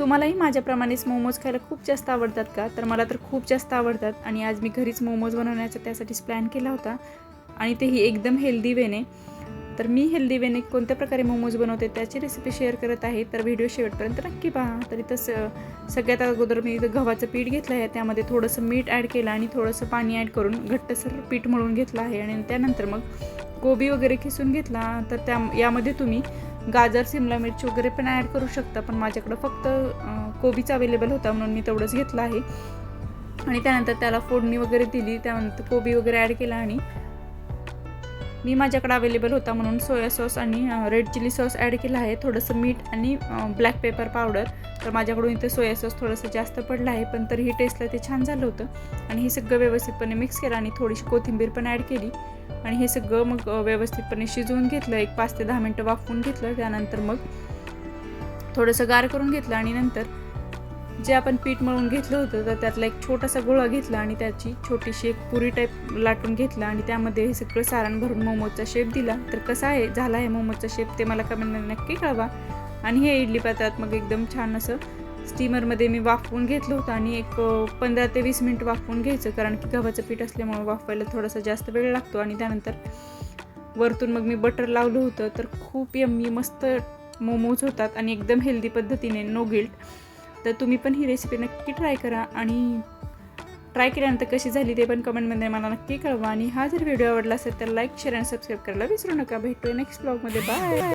तुम्हालाही माझ्याप्रमाणेच मोमोज खायला खूप जास्त आवडतात का? तर मला तर खूप जास्त आवडतात आणि आज मी घरीच मोमोज बनवण्याचा त्यासाठीच प्लॅन केला होता आणि तेही एकदम हेल्दी वेने. तर मी हेल्दी वेने कोणत्या प्रकारे मोमोज बनवते त्याची रेसिपी शेअर करत आहे, तर व्हिडिओ शेवटपर्यंत नक्की पहा. तर इथं सगळ्यात अगोदर मी इथं गव्हाचं पीठ घेतलं आहे, त्यामध्ये थोडंसं मीठ ॲड केलं आणि थोडंसं पाणी ॲड करून घट्टसर पीठ मळून घेतलं आहे आणि त्यानंतर मग कोबी वगैरे किसून घेतला. तर यामध्ये तुम्ही गाजर, शिमला मिरची वगैरे पण ॲड करू शकता, पण माझ्याकडं फक्त कोबीच अवेलेबल होता म्हणून मी तेवढंच घेतलं आहे. आणि त्यानंतर त्याला फोडणी वगैरे दिली, त्यानंतर कोबी वगैरे ॲड केला आणि मी माझ्याकडे अवेलेबल होता म्हणून सोया सॉस आणि रेड चिली सॉस ॲड केला आहे, थोडंसं मीठ आणि ब्लॅक पेपर पावडर. तर माझ्याकडून इथे सोया सॉस थोडंसं जास्त पडलं आहे, पण तरीही टेस्टला ते छान झालं होतं. आणि हे सगळं व्यवस्थितपणे मिक्स केलं आणि थोडीशी कोथिंबीर पण ॲड केली आणि हे सगळं मग व्यवस्थितपणे शिजवून घेतलं. 1 5 ते 10 मिनटं वाफवून घेतलं. त्यानंतर मग थोडंसं गार करून घेतलं आणि नंतर जे आपण पीठ मळून घेतलं होतं तर त्यातला एक छोटासा गोळा घेतला आणि त्याची छोटीशी एक पुरी टाईप लाटून घेतला आणि त्यामध्ये हे सगळं सारण भरून मोमोजचा शेप दिला. तर कसा आहे झाला आहे मोमोजचा शेप ते मला कमेंटमध्ये नक्की कळवा. आणि हे इडली पात्रात मग एकदम छान असं स्टीमरमध्ये मी वाफवून घेतलं होतं आणि एक 15 ते 20 मिनिट वाफवून घ्यायचं, कारण की गव्हाचं पीठ असल्यामुळे वाफवायला थोडासा जास्त वेळ लागतो. आणि त्यानंतर वरतून मग मी बटर लावलं होतं. तर खूप यम्मी मस्त मोमोज होतात आणि एकदम हेल्दी पद्धतीने, नो गिल्ट. तर तुम्ही पण ही रेसिपी नक्की ट्राय करा आणि ट्राय केल्यानंतर कशी झाली ते पण कमेंटमध्ये मला नक्की कळवा. आणि हा जर व्हिडिओ आवडला असेल तर लाईक, शेअर आणि सबस्क्राईब करायला विसरू नका. भेटूया नेक्स्ट ब्लॉगमध्ये. बाय.